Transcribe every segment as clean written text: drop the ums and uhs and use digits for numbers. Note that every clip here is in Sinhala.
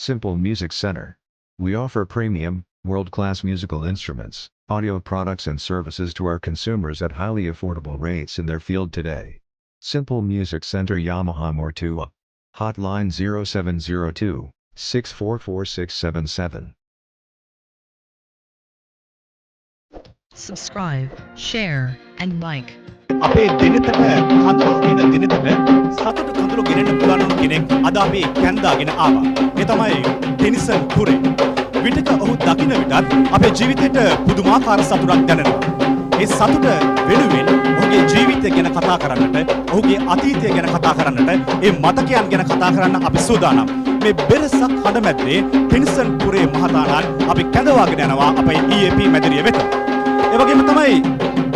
Simple Music Center. We offer premium, world-class musical instruments, audio products and services to our consumers at highly affordable rates in their field today. Simple Music Center Yamaha Mortua. Hotline 0702 644677. Subscribe, share, and like. අපේ දිනතට කඳුළු ගෙන දිනතට සතුට කඳුළු ගෙනෙන්න පුළුවන් වුණු කෙනෙක් අද අපි කැන්දාගෙන ආවා. ඒ තමයි ටෙනිසන් කුරේ. විටක ඔහු දකින්න විටත් අපේ ජීවිතේට පුදුමාකාර සතුටක් දැනෙනවා. ඒ සතුට වෙනුවෙන් ඔහුගේ ජීවිතය ගැන කතා කරන්නට, ඔහුගේ අතීතය ගැන කතා කරන්නට, ඒ මතකයන් ගැන කතා කරන්න අපි සූදානම්. මේ බෙරසක් හඬ මැද්දේ ටෙනිසන් කුරේ මහතාණන් අපි කැඳවාගෙන යනවා අපේ EAP මැදිරිය වෙත. ඒ වගේම තමයි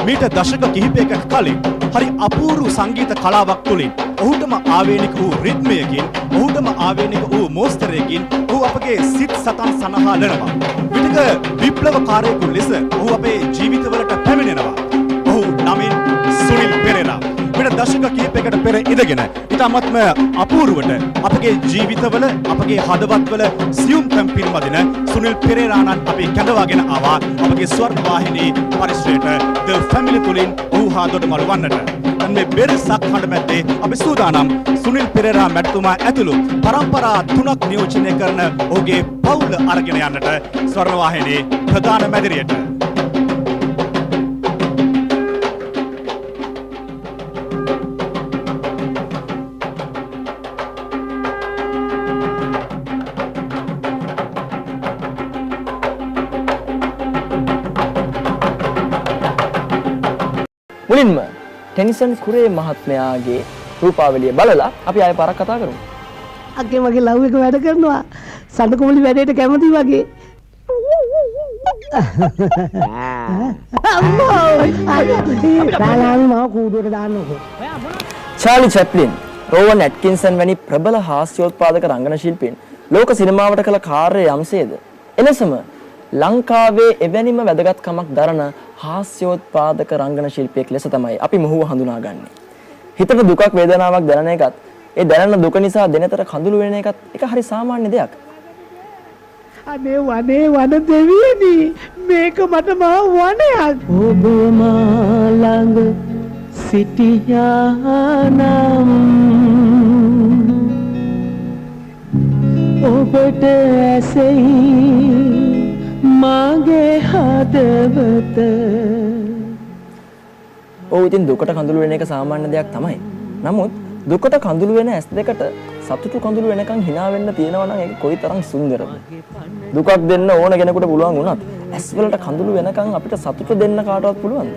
මීට දශක කිහිපයකට කලින් හරි අපූර්ව සංගීත කලාවක් තුළින් ඔහුටම ආවේනික වූ රිද්මයකින් ඔහුටම ආවේනික වූ මෝස්තරයකින් ඔහු අපගේ සිත් සතන් සනහා ලනවා. විටක විප්ලවකාරයෙකු ලෙස ඔහු අපේ ජීවිතවලට පැමිණෙනවා. ඔහු නමින් සුනිල් පෙරේරා. මීට දශක කිහිපයකට පෙර ඉඳගෙන ඉතාමත්ම අපූර්වට අපගේ ජීවිතවල අපගේ හදවත්වල සියුම් තැන් පිරිමදින සුනිල් පෙරේරාණන් අපි කැඳවාගෙන ආවා අපගේ ස්වර්ණවාහිනී පරිශ්‍රයට The Family තුලින් ඔහු හා දොඩමළු වන්නට. මේ බෙරසක් හඬ මැද්දේ අපි සූදානම් සුනිල් පෙරේරා මැතිතුමා ඇතුළු පරම්පරා 3ක් නියෝජනය කරන ඔහුගේ පවුල අරගෙන යන්නට ස්වර්ණවාහිනී ප්‍රධාන මැදිරියට. මුලින්ම ටෙනිසන් කුරේ මහත්මයාගේ රූපාවලිය බලලා අපි ආයෙ පාරක් කතා කරමු. අක්කේ මගේ ලව් එක වැඩ කරනවා. සඳකුමලි වැඩේට කැමති වගේ. චාලි චැප්ලින්, රෝවන් ඇට්කින්සන් වැනි ප්‍රබල හාස්‍යෝත්පාදක රංගන ශිල්පීන් ලෝක සිනමාවට කළ කාර්යය යම්සේද එලෙසම ලංකාවේ එවැනිම වැදගත්කමක් දරන හාස්‍යෝත්පාදක රංගන ශිල්පියෙක් ලෙස තමයි අපි මොහුව හඳුනාගන්නේ. හිතට දුකක් වේදනාවක් දැනෙන එකත් ඒ දැනෙන දුක නිසා දෙනතර කඳුළු වෙන එකත් එක හරි සාමාන්‍ය දෙයක්. අනේ වනේ වන දෙවියනි මේක මට මහ වනයක්. ඔබ මා ළඟ සිටියානම් ඔබට ඇසෙයි මගේ හදවත. ඔව් ඉතින් දුකට කඳුළු වෙන එක සාමාන්‍ය දෙයක් තමයි. නමුත් දුකට කඳුළු වෙන ඇස් දෙකට සතුටු කඳුළු වෙනකන් hina වෙන්න තියෙනවා නම් ඒක කොයිතරම් සුන්දරද. දුකක් දෙන්න ඕන කෙනෙකුට පුළුවන් වුණත් ඇස් වලට කඳුළු වෙනකන් අපිට සතුට දෙන්න කාටවත් පුළුවන්ද?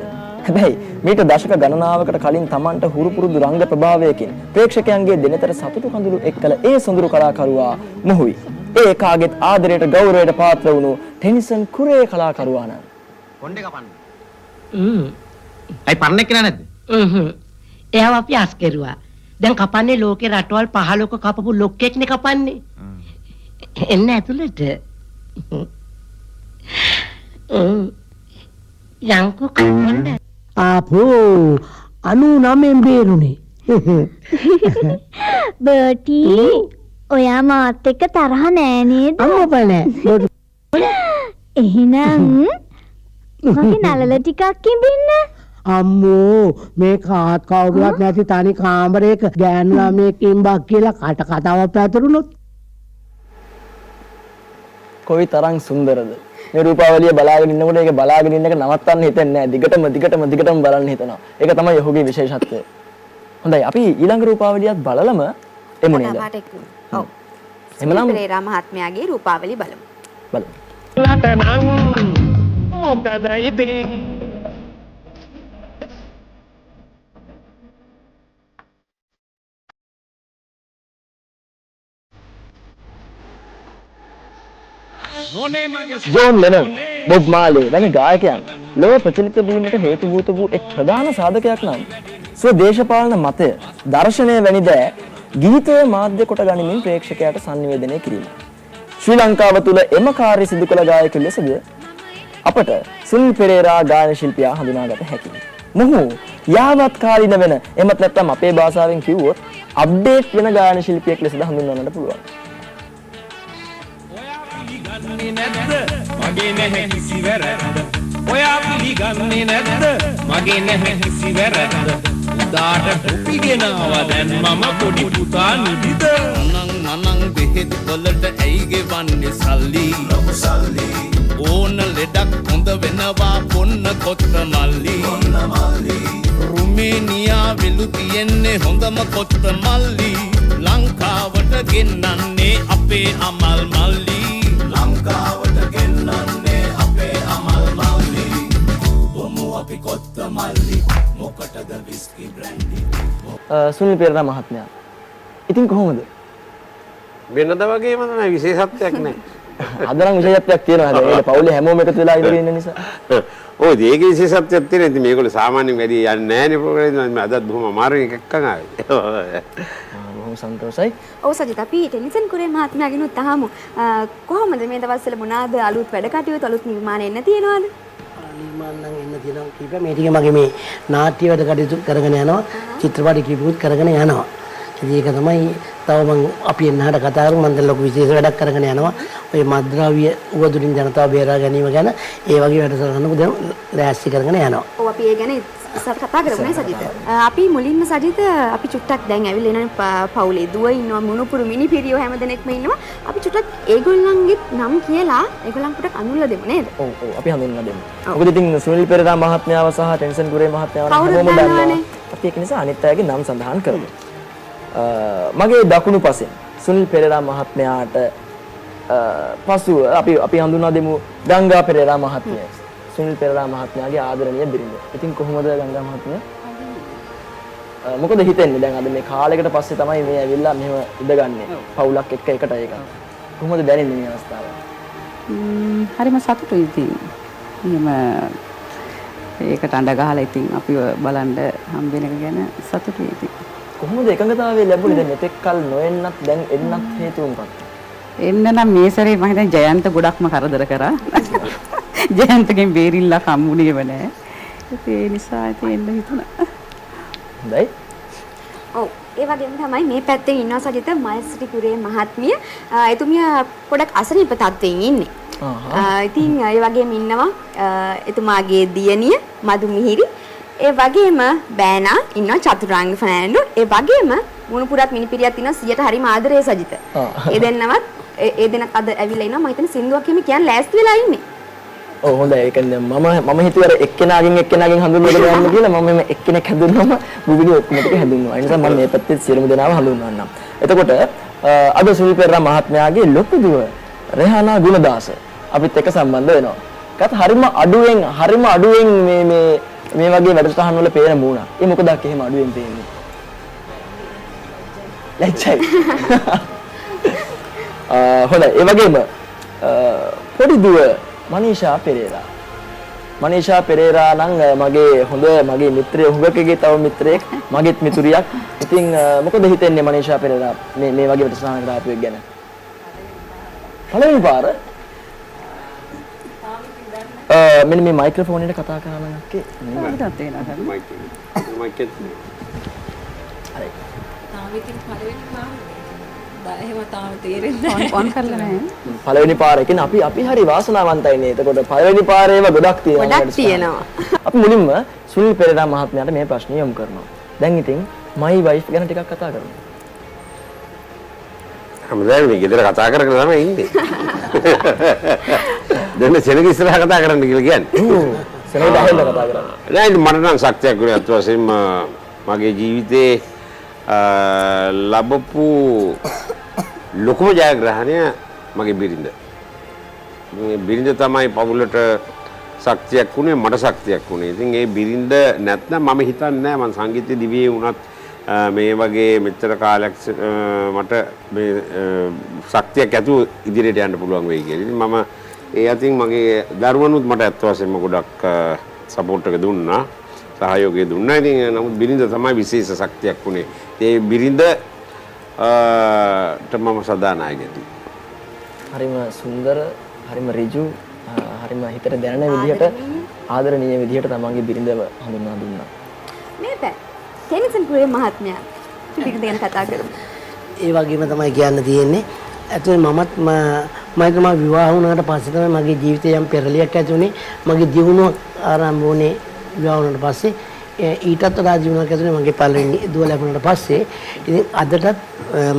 හැබැයි මේක දශක ගණනාවකට කලින් Tamanට හුරු පුරුදු රංග ප්‍රභාවයකින් ප්‍රේක්ෂකයන්ගේ දෙනතර සතුටු කඳුළු එක්කල ඒ සොඳුරු කලාකරුවා මොහුයි. ඒ කාගෙත් ආදරයට ගෞරවයට පාත්‍ර වුණු ටෙනිසන් කුරේ කලාකරුවාණන්. කොණ්ඩේ කපන්න. අයි පරණ එක්කන නැද්ද? එයාව අපි අස් කෙරුවා. දැන් කපන්නේ ලෝකේ රටවල් 15ක කපපු ලොක්කෙක්නේ කපන්නේ. එන්න ඇතුළට. යංකෝ කපන්න. ආපෝ 99 බේරුනේ. බර්ටි ඔයා මාත් එක්ක තරහ නෑ නේද? අම්මපා නෑ. එහෙනම් මගේ නලල ටිකක් ඉඹින්න. අම්මෝ මේ කාත් කවුරුවත් නැති තනි කාමරයක ගෑනු ළමයෙක් ඉම්බක් කියලා කට කතාවක් පැතුරුනොත් කොයි තරම් සුන්දරද. මේ රූපාවලිය බලාගෙන ඉන්නකොට ඒක බලාගෙන ඉන්න එක නවත්තන්න හිතෙන්නේ නැහැ. දිගටම බලන්න හිතනවා. ඒක තමයි ඔහුගේ විශේෂත්වය. හොඳයි අපි ඊළඟ රූපාවලියත් බලලම එමු නේද? ඔව්. එමනම් පෙරේරා මහත්මයාගේ රූපාවලිය බලමු. බලමු. ජෝන් ලෙනන්, බොබ් මාලේ වැනි ගායකයන් ලෝක ප්‍රචලිත වීමට හේතුභූත වූ එක් ප්‍රධාන සාධකයක් නම් ස්වදේශපාලන මතය, දර්ශනය වැනි දෑ ගීතය මාධ්‍ය කොට ගනිමින් ප්‍රේක්ෂකයාට sannivedanaya කිරීම. ශ්‍රී ලංකාව තුළ එම කාර්ය සිදු කළ ගායකයෙකු ලෙසද අපට සුනිල් පෙරේරා ගායන ශිල්පියා හඳුනාගත හැකියි. මොහු යාවත් කාලින වෙන එමත් නැත්නම් අපේ භාෂාවෙන් කිව්වොත් අප්ඩේට් වෙන ගායන ශිල්පියෙක් ලෙසද හඳුන්වන්නට පුළුවන්. පිළිගන්නේ නැද්ද මගේ නැහැ කිසි වැරද්ද ඔයා පිළිගන්නේ නැද්ද මගේ නැහැ කිසි වැරද්ද උදාට ටොපි ගෙනාවා දැන් මම පොඩි පුතා නිදිද නනං බෙහෙත් වලට ඇයි ගෙවන්නේ සල්ලි ලොකු සල්ලි ඕන ලෙඩක් හොඳ වෙනවා පොන්න කොත්තමල්ලි රුමේනියා විලු තියෙන්නේ හොඳම කොත්තමල්ලි ලංකාවට ගෙන්නන්නේ අපේ අමල් මල්ලි ලංකාවට ගෙන්නන්නේ අපේ අමල් මල්ලි බොමු අපි කොත්තමල්ලි මොකටද විස්කි බ්‍රැන්ඩි සුනිල් පෙරේරා මහත්මයා ඉතින් කොහොමද වෙනද වගේම තමයි විශේෂත්වයක් නැහැ. අද නම් විශේෂත්වයක් තියෙනවා. ඒක පවුලේ හැමෝම එකතු වෙලා ඉඳගෙන ඉන්න නිසා. ඔය දෙයක විශේෂත්වයක් තියෙනවා. ඉතින් මේගොල්ලෝ සාමාන්‍යයෙන් වැඩි යන්නේ නැහැනේ ප්‍රෝග්‍රෑම් එකේ. මම අදත් බොහොම අමාරුවෙන් එකක්කන් ආවේ. බොහොම සන්තෝෂයි. ඔව් සජිත අපි ටෙලිසන් කුරේ මහත්මයාගෙන් උත්හාමු කොහොමද මේ දවස්වල මොනවාද අලුත් වැඩ කටයුතු අලුත් නිර්මාණ එන්න තියෙනවද නිර්මාණ නම් එන්න තියෙනවා කීප මේ ටික මගේ මේ නාට්‍ය වැඩ කටයුතු කරගෙන යනවා චිත්‍රපට කීපකුත් කරගෙන යනවා ඉතින් ඒක තමයි තව මම අපි එන්නහට කතා කරමු මම දැන් ලොකු විශේෂ වැඩක් කරගෙන යනවා ඔය මද්ද්‍රව්‍ය උවදුරින් ජනතාව බේරා ගැනීම ගැන ඒ වගේ වැඩසටහනක දැන් ලෑස්ති කරගෙන යනවා ඔව් අපි ඒ ගැන ඉස්සරහ කතා කරමු නේ සජිත අපි මුලින්ම සජිත අපි චුට්ටක් දැන් ඇවිල්ලා ඉන්නේ පවුලේ දුව ඉන්නවා මුණුපුරු මිනිපිරියෝ හැමදෙනෙක්ම ඉන්නවා අපි චුට්ටක් ඒගොල්ලන්ගේ නම් කියලා ඒගොල්ලන් පොඩක් අඳුල්ලා දෙමු නේද ඔව් ඔව් අපි හඳුන්වලා දෙමු මොකද ඉතින් සුනිල් පෙරේරා මහත්මයාව සහ ටෙන්සන් කුරේ මහත්මයාව හැමෝම දන්නවා අපි ඒක නිසා අනිත් අයගේ නම් සඳහන් කරමු මගේ දකුණු පසෙන් සුනිල් පෙරේරා මහත්මයාට පසුව අපි හඳුන්වා දෙමු ගංගා පෙරේරා මහත්මිය. සුනිල් පෙරේරා මහත්මයාගේ ආදරණීය බිරිඳ. ඉතින් කොහොමද ගංගා මහත්මිය? මොකද හිතෙන්නේ දැන් අද මේ කාලයකට පස්සේ තමයි මේ ඇවිල්ලා මෙහෙම ඉඳගන්නේ. පවුලක් එක්ක එකට ඒක. කොහොමද දැනෙන්නේ මේ අවස්ථාව? හරිම සතුටුයි ඉතින්. එහෙම ඒකට අඬ ගහලා ඉතින් අපිව බලන්න හම්බ වෙන එක ගැන සතුටුයි ඉතින්. කොහොමද එකඟතාවය ලැබුණේ දැන් මෙතෙක් කල නොඑන්නත් දැන් එන්නත් හේතුව මොකක්ද? එන්න නම් මේ සැරේ මම හිතන්නේ ජයන්ත ගොඩක්ම කරදර කරා. ජයන්තගෙන් බේරිලා කම්මුණේව නෑ. ඒ නිසා ඉතින් එන්න හිතුණා. හොඳයි. ඔව් ඒ වගේම තමයි මේ පැත්තේ ඉන්නවා සජිත මල්සිටි කුරේ මහත්මිය. එතුමිය පොඩක් අසනීප තත්ත්වයෙන් ඉන්නේ. ඉතින් ඒ වගේම ඉන්නවා එතුමාගේ දියණිය මధు මිහිරි. ඒ වගේම බෑනා ඉන්නවා චතුරාංග ෆර්නෑන්ඩෝ. ඒ වගේම මුණුපුරත් මිනිපිරියක් ඉන්නවා 100ට හරිම ආදරේ සජිත. ඒ දෙන්නවත් ඒ දෙනක් අද ඇවිල්ලා ඉනවා. මම හිතන්නේ සින්දුවක් කියන්න ලෑස්ති වෙලා ඉන්නේ. ඔව් හොඳයි. ඒ කියන්නේ මම හිතුවේ අර එක්කෙනාගෙන් හඳුන්වලා ගන්න කියලා මම මේ එක්කෙනෙක් හඳුන්වම බුබිලි ඔක්කොම ටික හඳුන්වනවා. ඒ නිසා මම මේ පැත්තේ සියලුම දෙනාම හඳුන්වන්නම්. එතකොට අද සුනිල් පෙරේරා මහත්මයාගේ ලොකු දුව රෙහානා ගුණදාස අපිත් එක්ක සම්බන්ධ වෙනවා. ඒකත් හරිම අඩුවෙන් මේ වගේ වැඩසටහන් වල පේන මූණ. ඒ මොකද එහෙම අඩුවෙන් පේන්නේ? ලැජ්ජයි. හොඳයි. ඒ වගේම පොඩි දුව මනීෂා පෙරේරා නම් මගේ මිත්‍රයෙක් හුඟකගේ තව මිත්‍රයෙක් මගේත් මිතුරියක්. ඉතින් මොකද හිතෙන්නේ මනීෂා පෙරේරා මේ වගේ වැඩසටහනකට ආපු එක ගැන? පළවෙනි පාර මෙන්න මේ මයික්‍රොෆෝන් එකට කතා කරා නම් අක්කේ මොකක්ද තේනවා මයික් එක. හරි. තාම ඉතින් පළවෙනි පාර එහෙම තාම තේරෙන්නේ ඔන් කරලා නැහැ. පළවෙනි පාර කියන්නේ අපි හරි වාසනාවන්තයි නේ. එතකොට පළවෙනි පාරේම ගොඩක් තියෙනවා. අපි මුලින්ම සුනිල් පෙරේරා මහත්මයාට මේ ප්‍රශ්නේ යොමු කරනවා. දැන් ඉතින් මයි වයිෆ් ගැන ටිකක් කතා කරමු. හැමදාම මේ ගෙදර කතා කරගෙන තමයි ඉන්නේ. දැන් සෙනග ඉස්සරහ කතා කරන්න කියලා කියන්නේ. සෙනග දහෙන්ද කතා කරන්නේ. නෑ මට නම් ශක්තියක් වුණේ අත් වශයෙන්ම මගේ ජීවිතේ ලැබපු ලොකුම ජයග්‍රහණය මගේ බිරිඳ. මේ බිරිඳ තමයි පවුලට ශක්තියක් වුණේ මට ශක්තියක් වුණේ. ඉතින් ඒ බිරිඳ නැත්නම් මම හිතන්නේ නෑ මම සංගීත දිවියේ වුණත් මේ වගේ මෙච්චර කාලයක් මට මේ ශක්තියක් ඇතුව ඉදිරියට යන්න පුළුවන් වෙයි කියලා. ඉතින් මම ඒ අතින් මගේ දරුවනුත් මට අත් වශයෙන්ම ගොඩක් සපෝට් එක දුන්නා. සහයෝගය දුන්නා. ඉතින් නමුත් බිරිඳ තමයි විශේෂ ශක්තියක් වුණේ. ඒ බිරිඳ මම සදා නායකයෙක්. හරිම සුන්දර, හරිම ඍජු, හරිම හිතට දැනෙන විදිහට ආදරණීය විදිහට තමන්ගේ බිරිඳව හඳුන්වා දුන්නා. මේ ටෙලිසන් කුරේ මහත්මයා බිරිඳ ගැන කතා කරමු. ඒ වගේම තමයි කියන්න තියෙන්නේ. ඇත්තටම මම විවාහ වුණාට පස්සේ තමයි මගේ ජීවිතේ යම් පෙරලියක් ඇති වුණේ. මගේ දියුණුව ආරම්භ වුණේ විවාහ වුණාට පස්සේ. ඊටත් වඩා ජීවනයක් ඇතුලේ මගේ පළවෙනි දුව ලැබුණාට පස්සේ ඉතින් අදටත්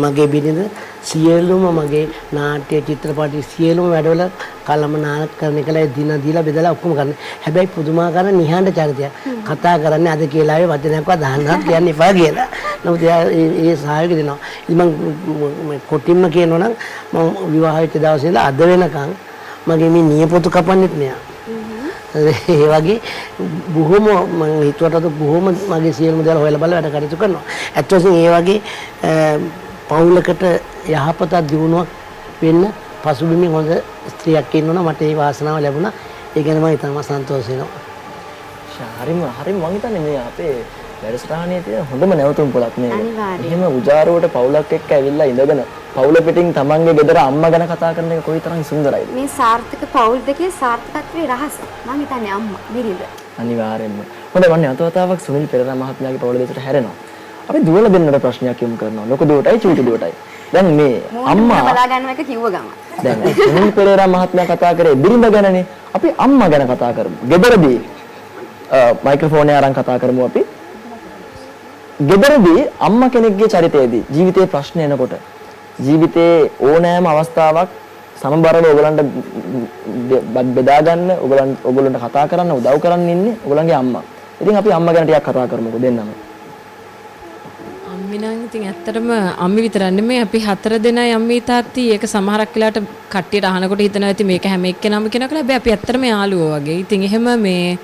මගේ බිරිඳ සියලුම මගේ නාට්‍ය චිත්‍රපටි සියලුම වැඩවල කලමනාකරණය කළා දින දීලා බෙදලා ඔක්කොම කරන්නේ. හැබැයි පුදුමාකාර නිහඬ චරිතයක්. කතා කරන්නේ අද කියලාවේ වචනයක්වත් අහන්නත් කියන්න එපා කියලා. නමුත් ඒ සහයෝගය දෙනවා. ඉතින් මම කොටින්ම කියනවා නම් මම විවාහ වෙච්ච දවසේ ඉඳලා අද වෙනකන් මගේ මේ නියපොතු කපන්නෙත් මෙයා. ඒ වගේ බොහොම මම හිතුවට බොහොම මගේ සියලුම දේවල් හොයලා බලලා වැඩ කටයුතු කරනවා. ඇත්ත වශයෙන්ම ඒ වගේ පවුලකට යහපත දියුණුවක් වෙන්න පසුබිමින් හොඳ ස්ත්‍රියක් ඉන්නවනම් මට ඒ වාසනාව ලැබුණා. ඒ ගැන මම ඉතාම සන්තෝෂ වෙනවා. හරිම මම හිතන්නේ මේ අපේ වැඩසටහනේ තියෙන හොඳම නැවතුම් පොලක් නේද? අනිවාර්යයෙන්. එහෙම උජාරුවට පවුලක් එක්ක ඇවිල්ලා ඉඳගෙන පවුල පිටින් තමන්ගේ ගෙදර අම්මා ගැන කතා කරන එක කොයිතරම් සුන්දරයිද? මේ සාර්ථක පෞල් දෙකේ සාර්ථකත්වයේ රහස මම හිතන්නේ අම්මා බිරිඳ. අනිවාර්යෙන්ම. හොඳයි මම අතවතාවක් සුනිල් පෙරේරා මහත්මයාගේ පවුල දෙකට හැරෙනවා. අපි දුවලා දෙන්නට ප්‍රශ්නයක් යොමු කරනවා. ලොකු දුවටයි චූටි දුවටයි. දැන් මේ අම්මා බලා ගන්න එක කිව්ව ගම. දැන් සුනිල් පෙරේරා මහත්මයා කතා කරේ බිරිඳ ගැනනේ. අපි අම්මා ගැන කතා කරමු. ගෙදරදී මයික්‍රොෆෝන් එක අරන් කතා කරමු අපි. ගෙදරදී අම්මා කෙනෙක්ගේ චරිතයේදී ජීවිතේ ප්‍රශ්න එනකොට ජීවිතේ ඕනෑම අවස්ථාවක් සමබරව ඔයගලන්ට බෙදා ගන්න ඔයගලන්ට කතා කරන්න උදව් කරන්න ඉන්නේ ඔයගලන්ගේ අම්මා. ඉතින් අපි අම්මා ගැන ටිකක් කතා කරමුකෝ දෙන්නම. අම්මි නම් ඉතින් ඇත්තටම අම්මි විතරක් නෙමෙයි අපි 4 දෙනයි අම්මි තාත්ති ඒක සමහරක් වෙලාවට කට්ටියට අහනකොට හිතනවා ඉතින් මේක හැම එක්කෙනාම කියනවා කියලා. හැබැයි අපි ඇත්තටම යාළුවෝ වගේ. ඉතින් එහෙම මේ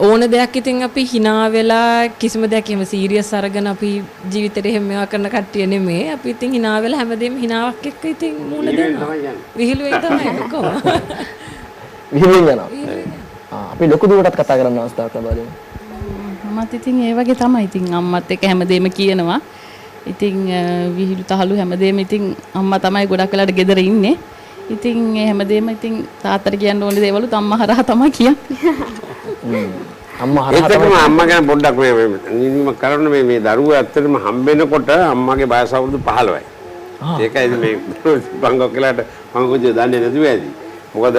ඕන දෙයක් ඉතින් අපි hina වෙලා කිසිම දෙයක් එහෙම සීරියස් අරගෙන අපි ජීවිතේට එහෙම මේවා කරන කට්ටිය නෙමෙයි. අපි ඉතින් hina වෙලා හැමදේම hinaවක් එක්ක ඉතින් මුණ දෙනවා. විහිළුවෙන් තමයි කොහොම. විහිළුවෙන් යනවා. අපි ලොකු දුවටත් කතා කරන්න අවස්ථාවක් ලබා දෙමු. මමත් ඉතින් ඒ වගේ තමයි. ඉතින් අම්මත් එක්ක හැමදේම කියනවා. ඉතින් විහිළු තහළු හැමදේම ඉතින් අම්මා තමයි ගොඩක් වෙලාට ගෙදර ඉන්නේ. ඉතින් හැමදේම ඉතින් තාත්තට කියන්න ඕනේ දේවලුත් අම්මා හරහා තමයි කියන්නේ. අම්මා හරහා තමයි අම්මා ගැන පොඩ්ඩක් මේ කරන්න මේ දරුවෝ ඇත්තටම හම්බෙනකොට අම්මාගේ වයස අවුරුදු 15යි. ඒකයි මේ බංගෝ කියලාට මම කොච්චර දන්නේ නැතුව ඇති. මොකද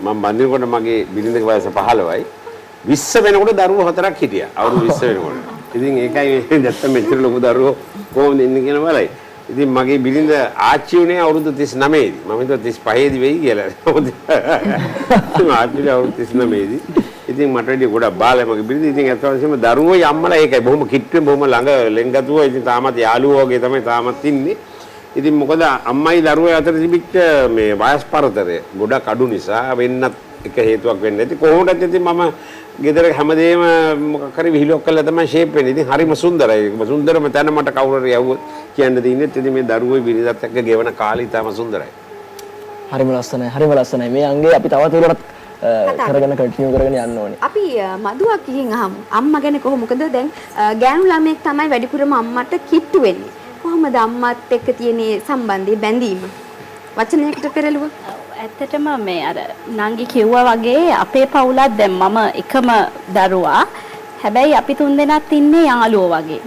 මම බඳිනකොට මගේ බිරිඳගේ වයස 15යි. 20 වෙනකොට දරුවෝ 4ක් හිටියා. අවුරුදු 20 වෙනකොට. ඉතින් ඒකයි නැත්තම් මෙච්චර ලොකු දරුවෝ කොහොමද ඉන්නේ කියන බලයි. ඉතින් මගේ බිරිඳ ආච්චි උනේ අවුරුදු 39 දී. මම හිතුවා 35 දී වෙයි කියලා. ආච්චි අවුරුදු 39 දී. ඉතින් මට වැඩි ගොඩක් බාලයි මගේ බිරිඳ. ඉතින් අත් වශයෙන්ම දරුවෝයි අම්මලා ඒකයි බොහොම කිට්ටුවෙන් බොහොම ළඟ ලෙන්ගතුව. ඉතින් තාමත් යාළුවෝ වගේ තමයි තාමත් ඉන්නේ. ඉතින් මොකද අම්මයි දරුවෝ අතර තිබිච්ච මේ වයස් පරතරය ගොඩක් අඩු නිසා වෙන්නත් එක හේතුවක් වෙන්න ඇති. කොහොමදත් ඉතින් මම ගෙදර හැමදේම මොකක් හරි විහිළුවක් කළා තමයි ෂේප් වෙන්නේ. ඉතින් හරිම සුන්දරයි. සුන්දරම තැන මට කවුරු හරි යවුවොත් කියන්න දෙන්නේ. ඉතින් මේ දරුවෝ බිරිඳත් එක්ක ගෙවන කාලය ඉතාම සුන්දරයි. හරිම ලස්සනයි. හරිම ලස්සනයි. මේ අංගේ අපි තවත් උරට කරගෙන කන්ටිනියු කරගෙන යන්න ඕනේ. අපි මදුවක් ගිහින් අහමු. අම්මා ගැන කොහොම මොකද දැන් ගෑනු ළමයෙක් තමයි වැඩිපුරම අම්මට කිට්ටු වෙන්නේ. කොහොමද අම්මාත් එක්ක තියෙන සම්බන්ධය බැඳීම? වචනයකට පෙරළුව. ඇත්තටම මේ අර නංගි කිව්වා වගේ අපේ පවුලත් දැන් මම එකම දරුවා. හැබැයි අපි තුන්දෙනාත් ඉන්නේ යාළුවෝ වගේ.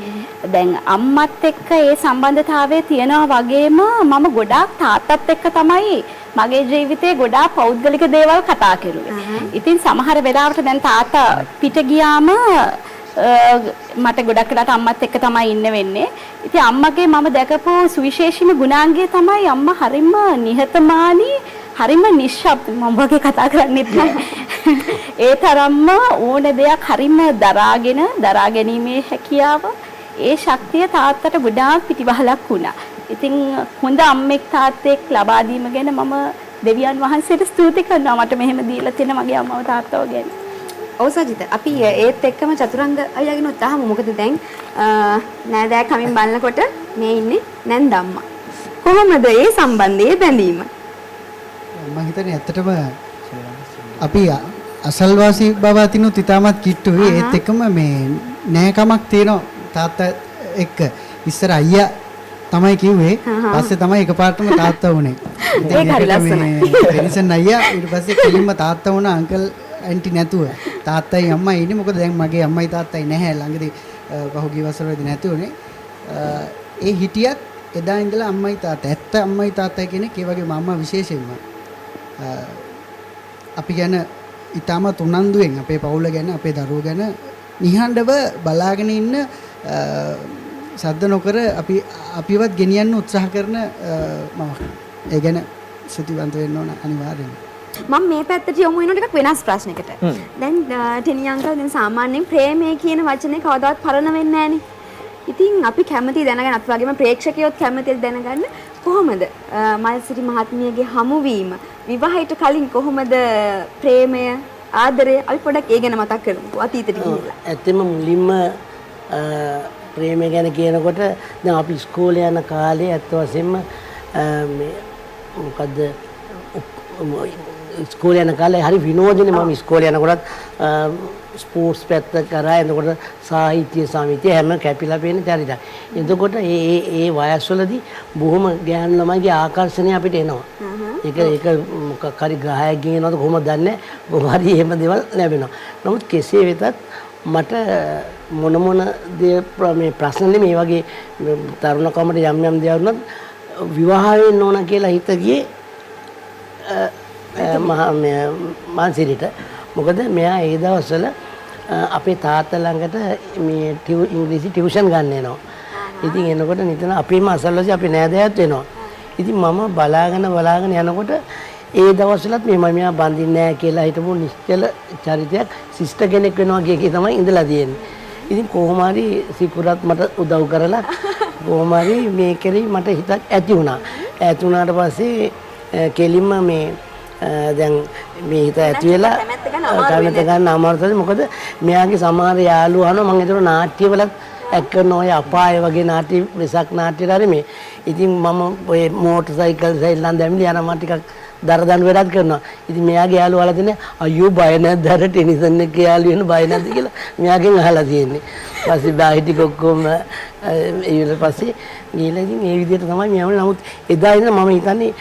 දැන් අම්මත් එක්ක ඒ සම්බන්ධතාවය තියෙනවා වගේම මම ගොඩාක් තාත්තත් එක්ක තමයි මගේ ජීවිතේ ගොඩාක් පෞද්ගලික දේවල් කතා කරුවේ. ඉතින් සමහර වෙලාවට දැන් තාත්තා පිට ගියාම මට ගොඩක් වෙලාවට අම්මත් එක්ක තමයි ඉන්න වෙන්නේ. ඉතින් අම්මගේ මම දැකපු සුවිශේෂීම ගුණාංගය තමයි අම්මා හරිම නිහතමානී හරිම නිශ්ශබ්ද මම වගේ කතා කරන්නේ නැහැ. ඒ තරම්ම ඕන දෙයක් හරිම දරා ගැනීමේ හැකියාව ඒ ශක්තිය තාත්තට ගොඩාක් පිටිවහලක් වුණා. ඉතින් හොඳ අම්මෙක් තාත්තෙක් ලබා දීම ගැන මම දෙවියන් වහන්සේට ස්තුති කරනවා මට මෙහෙම දීලා තියෙන මගේ අම්මව තාත්තව ගැන. ඔව් සජිත අපි ඒත් එක්කම චතුරංග අයියාගෙන උත්සාහමු. මොකද දැන් නෑදෑ කමින් බලනකොට මේ ඉන්නේ නැන්ද අම්මා. කොහොමද ඒ සම්බන්ධයේ බැඳීම? මම හිතන්නේ ඇත්තටම අපි අසල්වාසී බව අතිනුත් ඉතාමත් කිට්ටුයි. ඒත් එක්කම මේ නෑකමක් තියෙනවා තාත්තා එක්ක. ඉස්සර අයියා තමයි කිව්වේ. පස්සේ තමයි එකපාරටම තාත්තා වුනේ. ඒක හරි ලස්සනයි. වෙනසන් අයියා ඊට පස්සේ කෙලින්ම තාත්තා වුණා අංකල් ඇන්ටි නැතුව. තාත්තයි අම්මයි ඉන්නේ. මොකද දැන් මගේ අම්මයි තාත්තයි නැහැ ළඟදී පහුගිය වසරේදී නැති උනේ. ඒ හිටියත් එදා ඉඳලා අම්මයි තාත්තා ඇත්ත අම්මයි තාත්තයි කෙනෙක් ඒ වගේම අම්මා විශේෂයෙන්ම අපි ගැන ඊටමත් උනන්දුවෙන් අපේ පවුල ගැන අපේ දරුවෝ ගැන නිහඬව බලාගෙන ඉන්න සද්ද නොකර අපිවත් ගෙනියන්න උත්සාහ කරන මම ඒ ගැන සුතිවන්ත වෙන්න ඕන අනිවාර්යෙන්ම. මම මේ පැත්තට යමු වෙන ටිකක් වෙනස් ප්‍රශ්නයකට. දැන් ටෙනි අංකල් දැන් සාමාන්‍යයෙන් ප්‍රේමය කියන වචනේ කවදාවත් පරණ වෙන්නේ නැහනේ. ඉතින් අපි කැමති දැනගන්න අත් වගේම ප්‍රේක්ෂකයොත් කැමති දැනගන්න කොහොමද මල්සිරි මහත්මියගේ හමුවීම විවාහයට කලින් කොහොමද ප්‍රේමය ආදරය අපි පොඩ්ඩක් ඒ ගැන මතක් කරමු අතීතෙට ගිහිල්ලා. ඇත්තම මුලින්ම ප්‍රේමය ගැන කියනකොට දැන් අපි ඉස්කෝලේ යන කාලේ ඇත්ත වශයෙන්ම මේ මොකද්ද ඉස්කෝලේ යන කාලේ හරි විනෝදනේ මම ඉස්කෝලේ යනකොටත් ස්පෝර්ට්ස් පැත්ත කරා එතකොට සාහිත්‍ය සමිතිය හැම කැපිලා පේන චරිතයක්. එතකොට ඒ වයස්වලදී බොහොම ගෑනු ළමයිගේ ආකර්ෂණය අපිට එනවා. ඒක මොකක් හරි ග්‍රහයක් ගෙනනවද කොහොමද දන්නේ? කොහොම හරි එහෙම දේවල් ලැබෙනවා. නමුත් කෙසේ වෙතත් මට මොන දේ මේ ප්‍රශ්න නෙමෙයි වගේ තරුණකමට යම් දේවල් වුණත් විවාහ වෙන්න ඕන කියලා හිත ගියේ මාන්සිරිට. මොකද මෙයා ඒ දවස්වල අපේ තාත්තා ළඟට මේ ඉංග්‍රීසි ටියුෂන් ගන්න එනවා. ඉතින් එනකොට නිතර අපේම අසල්වැසි අපේ නෑදෑයත් වෙනවා. ඉතින් මම බලාගෙන යනකොට ඒ දවස්වලත් මේ මෙයා බඳින්නේ නැහැ කියලා හිටපු නිශ්චල චරිතයක් සිස්ටර් කෙනෙක් වෙනවා කියකේ තමයි ඉඳලා තියෙන්නේ. ඉතින් කොහොම හරි සිකුරත් මට උදව් කරලා කොහොම හරි මේ කෙරෙහි මට හිතක් ඇති වුණා. ඇති වුණාට පස්සේ කෙලින්ම මේ දැන් මේ හිත ඇති වෙලා කැමැත්ත ගන්න අමාරුයි. මොකද මෙයාගේ සමහර යාළුවෝ අහනවා මම ඒතර නාට්‍යවලත් ඇක් කරන ඔය අපාය වගේ නාට්‍ය වෙසක් නාට්‍යවල හරි මේ. ඉතින් මම ඔය මෝටර් සයිකල් සයිලන් දැමිලි යනවා ටිකක් දරදඬු වැඩක් කරනවා. ඉතින් මෙයාගේ යාළුවාලා දෙන්නේ අයියෝ බය නැද්ද අර ටෙනිසන් එකේ යාළුවෝ වෙන බය නැද්ද කියලා මෙයාගෙන් අහලා තියෙන්නේ. ඊපස්සේ බාහිර ටික ඔක්කොම ඊට පස්සේ ගිහලා ඉතින් මේ විදිහට තමයි මෙයා. නමුත් එදා ඉඳන් මම හිතන්නේ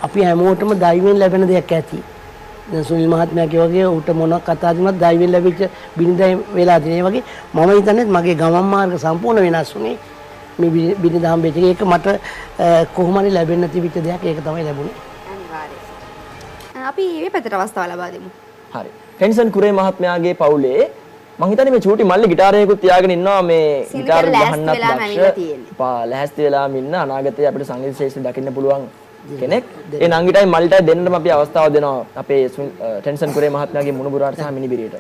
අපි හැමෝටම දෛවයෙන් ලැබෙන දෙයක් ඇති. දැන් සුනිල් මහත්මයාගේ වගේ උට මොනක් කතා දුන්නත් දෛවයෙන් ලැබිච්ච බිනිඳයි වෙලා තියෙන. ඒ වගේ මම හිතන්නේ මගේ ගමන් මාර්ග සම්පූර්ණ වෙනස් වුණේ මේ බිනිඳ හම්බෙච්ච එක. ඒක මට කොහොම හරි ලැබෙන්න තිබිච්ච දෙයක්. ඒක තමයි ලැබුණේ. අනිවාර්යයෙන්. අපි මේ පැත්තට අවස්ථාව ලබා දෙමු. හරි. ටෙන්සන් කුරේ මහත්මයාගේ පවුලේ මං හිතන්නේ මේ චූටි මල්ලි ගිටාරයකුත් තියාගෙන ඉන්නවා මේ ගිටාර ගහන්නත් දක්ෂ. ලැහැස්ති වෙලාම ඉන්න අනාගතයේ අපිට සංගීත ශාස්ත්‍රය දකින්න පුළුවන් කෙනෙක්. ඒ නංගිටයි මල්ලිටයි දෙන්නටම අපි අවස්ථාව දෙනවා අපේ ටෙන්සන් කුරේ මහත්මයාගේ මුණුබුරාට සහ මිනිබිරියට.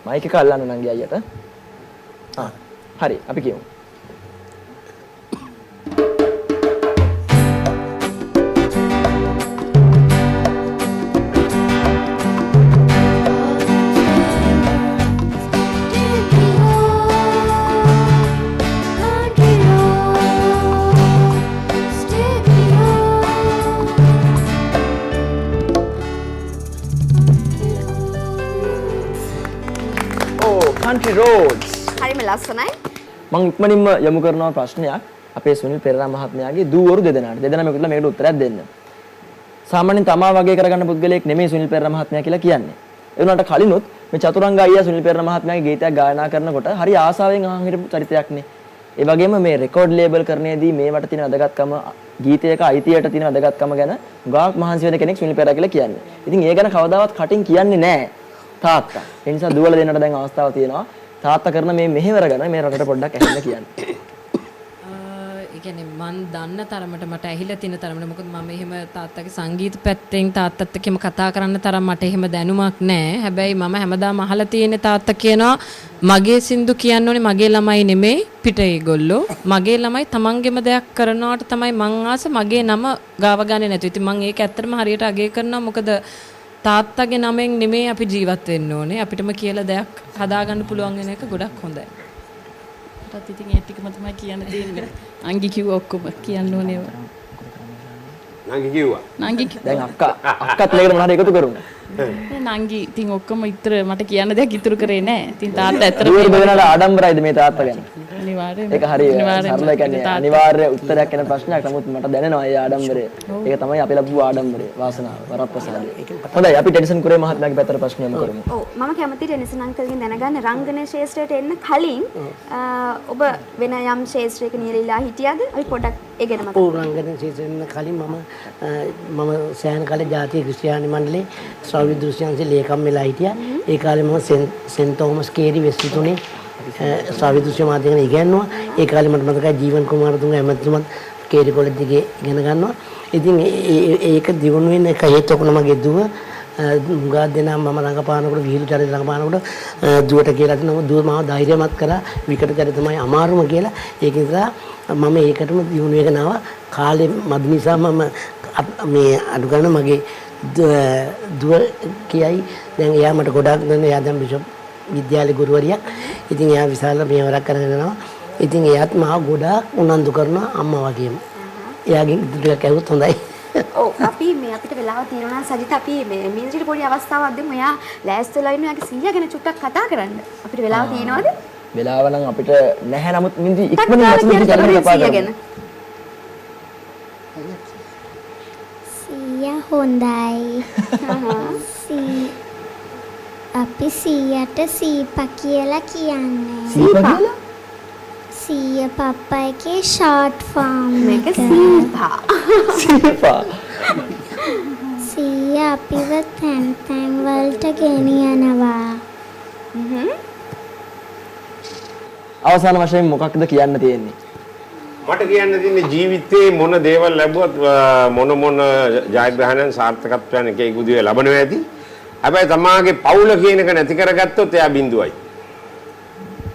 මයික් එක අල්ලන්න නංගි අයියට. හරි අපි කියමු. country roads. හරිම ලස්සනයි. මම ඉක්මනින්ම යොමු කරනවා ප්‍රශ්නයක් අපේ සුනිල් පෙරේරා මහත්මයාගේ දූවරු දෙදෙනාට. දෙදෙනා මේකට මේකට උත්තරයක් දෙන්න. සාමාන්‍යයෙන් තමා වගේ කරගන්න පුද්ගලයෙක් නෙමෙයි සුනිල් පෙරේරා මහත්මයා කියලා කියන්නේ. ඒ වුණාට කලිනුත් මේ චතුරංග අයියා සුනිල් පෙරේරා මහත්මයාගේ ගීතයක් ගායනා කරනකොට හරි ආසාවෙන් අහන් හිටපු චරිතයක්නේ. ඒ වගේම මේ රෙකෝඩ් ලේබල් කරන්නේදී මේවට තියෙන වැදගත්කම ගීතයක අයිතියට තියෙන වැදගත්කම ගැන ගාක් මහන්සි වෙන කෙනෙක් සුනිල් පෙරේරා කියලා කියන්නේ. ඉතින් ඒ ගැන කවදාවත් කටින් කියන්නේ නැහැ. තාත්තා. ඒ නිසා දුවල දෙන්නට දැන් අවස්ථාව තියෙනවා. තාත්තා කරන මේ මෙහෙවර ගැන මේ රටට පොඩ්ඩක් ඇහෙන්න කියන්න. ඒ කියන්නේ මන් දන්න තරමට මට ඇහිලා තියෙන තරමට මොකද මම එහෙම තාත්තගේ සංගීත පැත්තෙන් තාත්තත් එක්කම කතා කරන්න තරම් මට එහෙම දැනුමක් නැහැ. හැබැයි මම හැමදාම අහලා තියෙන තාත්තා කියනවා මගේ සින්දු කියන්න ඕනේ මගේ ළමයි නෙමෙයි පිට ඒගොල්ලෝ. මගේ ළමයි තමන්ගේම දෙයක් කරනවට තමයි මං ආස මගේ නම ගාව ගන්නේ නැතු. ඉතින් මම ඒක ඇත්තටම හරියට අගය කරනවා. මොකද තාත්තගේ නමෙන් නෙමෙයි අපි ජීවත් වෙන්න ඕනේ. අපිටම කියලා දෙයක් හදාගන්න පුළුවන් වෙන එක ගොඩක් හොඳයි. මටත් ඉතින් ඒ ටිකම තමයි කියන්න දෙන්නේ. අංගි කිව්ව ඔක්කොම කියන්න ඕනේ ඒවා. නංගි කිව්වා. නංගි දැන් අක්කත් ලේකට මොනවාරි එකතු කරුණා. නංගි ඉතින් ඔක්කොම ඉතර මට කියන්න දෙයක් ඉතුරු කරේ නැහැ. ඉතින් තාත්තා ඇත්තටම දුවර බෙදනලා ආඩම්බරයිද මේ තාත්තා ගැන? අනිවාර්යයෙන්ම. ඒක හරි අනිවාර්යයෙන්ම. සරල කියන්නේ තාත්තා. අනිවාර්ය උත්තරයක් වෙන ප්‍රශ්නයක්. නමුත් මට දැනෙනවා ඒ ආඩම්බරය. ඒක තමයි අපි ලැබුව ආඩම්බරය, වාසනාව, වරප්‍රසාදය. හොඳයි අපි ටෙන්ෂන් කුරේ මහත්මයාගේ පැත්තට ප්‍රශ්න යොමු කරමු. ඔව් මම කැමති ටෙනිසන් අංකල්ගෙන් දැනගන්න රංගන ශාස්ත්‍රයට එන්න කලින් ඔබ වෙන යම් ශාස්ත්‍රයක නියැලීලා හිටියද? අපි පොඩ්ඩක් ඒ ගැන මතක් ඔව් රංගන ශාස්ත්‍රයෙන් කලින් මම සෑහෙන කාලේ ජාතිය ක්‍රිස්තියානි මණ්ඩලයේ ශ්‍රාව්‍ය දෘශ්‍යාංශයේ ලේකම් වෙලා හිටියා. ඒ කාලේ මම සෙන්ට් තෝමස් කේරි වෙස්ටිතුනේ ශ්‍රාව්‍ය දෘශ්‍ය මාධ්‍යයෙන් ඉගෙනුවා. ඒ කාලේ මට මතකයි ජීවන් කුමාරතුංග ඇමතිතුමත් කේරි කොලෙජ් එකේ ඉගෙන ගන්නවා. ඉතින් ඒක දියුණු වෙන එක හේතුවක් මගේ දුව මුගා දෙනා මම රංගපානකොට විහිළු චරිත රංගපානකොට දුවට කියලා දෙනවා දුව මාව ධෛර්යමත් කරා විකට චරිත තමයි අමාරුම කියලා. ඒක නිසා මම ඒකටම දියුණු වෙගෙන ආවා. කාලේ මදි නිසා මම මේ අඩු ගන්න මගේ දුව කියයි දැන් එයා මට ගොඩක් දෙන එයා දැන් බිෂොප් විද්‍යාලේ ගුරුවරියක්. ඉතින් එයා විශාල මෙහෙවරක් කරගෙන යනවා. ඉතින් එයාත් මාව ගොඩාක් උනන්දු කරනවා අම්මා වගේම. එයාගෙන් ටිකක් ඇහුවොත් හොඳයි. ඔව් අපි මේ අපිට වෙලාව තියෙනවා සජිත අපි මේ මිනිස්ටර් පොඩි අවස්ථාවක් දෙමු. එයා ලෑස්ති වෙලා ඉන්න එයාගේ සීයා ගැන චුට්ටක් කතා කරන්න. අපිට වෙලාව තියෙනවද? වෙලාව නම් අපිට නැහැ. නමුත් මින්දි ඉක්මනින් වචන දෙකක් කතා කරමු. සීයා හොඳයි. අපි සීයට සීපා කියලා කියන්නේ. සීපා කියලා? සීය පප්පා එකේ ෂෝට් ෆෝම් එක සීපා. සීපා. සීය අපිව තැන් තැන් වලට ගෙනියනවා. අවසාන වශයෙන් මොකක්ද කියන්න තියෙන්නේ? මට කියන්න තියෙන්නේ ජීවිතේ මොන දේවල් ලැබුවත් මොන ජයග්‍රහණයන් සාර්ථකත්වයන් එක ඉක්ුදියේ ලබනවා ඇති. හැබැයි තමාගේ පවුල කියන එක නැති කරගත්තොත් එයා බිඳුවයි.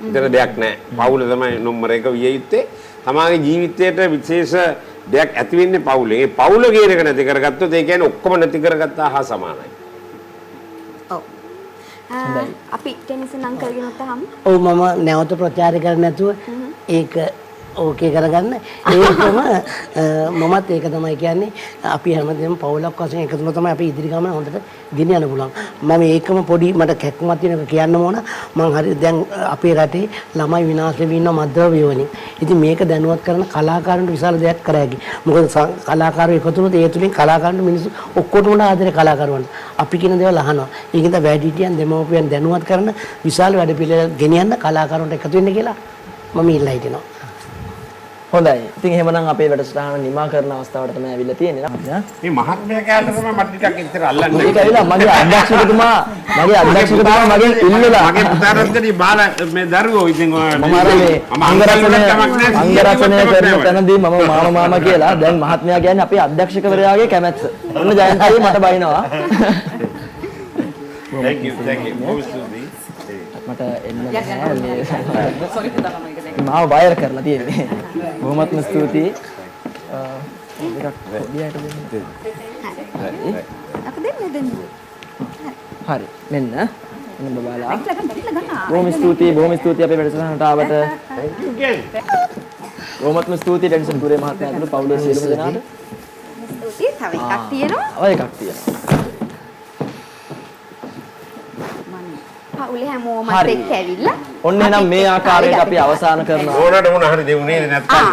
ඉතන දෙයක් නැහැ. පවුල තමයි නම්බර 1 විය යුත්තේ. තමාගේ ජීවිතයට විශේෂ දෙයක් ඇති වෙන්නේ පවුලේ. ඒ පවුල කියන එක නැති කරගත්තොත් ඒ කියන්නේ ඔක්කොම නැති කරගත්තා හා සමානයි. ඔව්. අපි ටෙනිසන් අංකල්ගෙන් උත්තහම ඔව් මම නැවත ප්‍රචාර කරන්නේ නැතුව ඒක ඕකේ කරගන්න. ඒකම මමත් ඒක තමයි කියන්නේ අපි හැමදේම පවුලක් වශයෙන් එකතු වෙනවා තමයි අපි ඉදිරි ගමන හොඳට ගෙනියන්න පුළුවන්. මම ඒකම පොඩි මට කැක්කමක් තියෙන එක කියන්න ඕන. මම හරි දැන් අපේ රටේ ළමයි විනාශ වෙවි ඉන්න මද්දව වලින්. ඉතින් මේක දැනුවත් කරන කලාකාරන්ට විශාල දෙයක් කර හැකියි. මොකද කලාකාරයෝ එකතු වුණොත් ඒ තුලින් කලාකාරන්ට මිනිස්සු ඔක්කොටම ආදරේ කලාකරුවන්ට. අපි කියන දේවල් අහනවා. ඒකින්ද වැඩිහිටියන් දෙමව්පියන් දැනුවත් කරන විශාල වැඩ පිළිවෙල ගෙනියන්න කලාකාරන්ට එකතු වෙන්න කියලා මම ඉල්ලා හිටිනවා. හොඳයි. ඉතින් එහෙමනම් අපේ වැඩසටහන නිමා කරන අවස්ථාවට තමයි ඇවිල්ලා තියෙන්නේ නේද? මේ මහත්මයා කැලේ තමයි මට ටිකක් ඉතර අල්ලන්නේ. ඒක ඇවිල්ලා මගේ අධ්‍යක්ෂකතුමා මගෙන් ඉල්ලලා මගේ පුතාටත් බාල මේ දරුවෝ ඉතින් මම අර මේ අංගරචනය කරන තැනදී මම මාමා කියලා දැන් මහත්මයා කියන්නේ අපේ අධ්‍යක්ෂකවරයාගේ කැමැත්ත. ඔන්න ජයන්තයි මට බයිනවා. Thank you. මට එන්න මාව වයර් කරලා තියෙන්නේ. බොහොමත්ම ස්තුතියි. එකක් පොඩියට දෙන්න. හරි. මෙන්න. එන්න බබාලා. බොහොම ස්තුතියි අපේ වැඩසටහනට ආවට. බොහොමත්ම ස්තුතියි ටෙන්ෂන් කුරේ මහත්මයා ඇතුළු පවුලේ සියලුම දෙනාට. ස්තුතියි. තව එකක් තියෙනවා. ඔය එකක් තියෙනවා. පවුලේ හැමෝමත් එක්ක ඇවිල්ලා ඔන්න එහෙනම් මේ ආකාරයට අපි අවසන් කරනවා. ඕනට මොන හරි දෙන්නේ නැත්තම්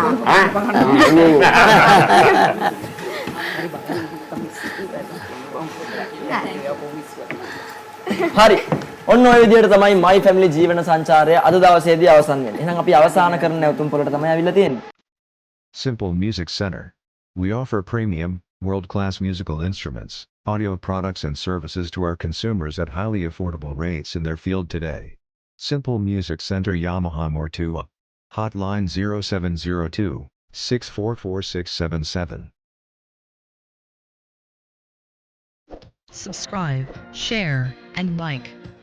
හරි. ඔන්න ඔය විදිහට තමයි My Family ජීවන සංචාරය අද දවසේදී අවසන් වෙන්නේ. එහෙනම් අපි අවසන් කරන නැවතුම් පොළට තමයි අවිල්ලා තියෙන්නේ. Simple Music Center. We offer premium, world-class musical instruments, audio products and services to our consumers at highly affordable rates in their field today. Simple Music Center Yamaha Mortua. Hotline 0702 644677. Subscribe, share, and like.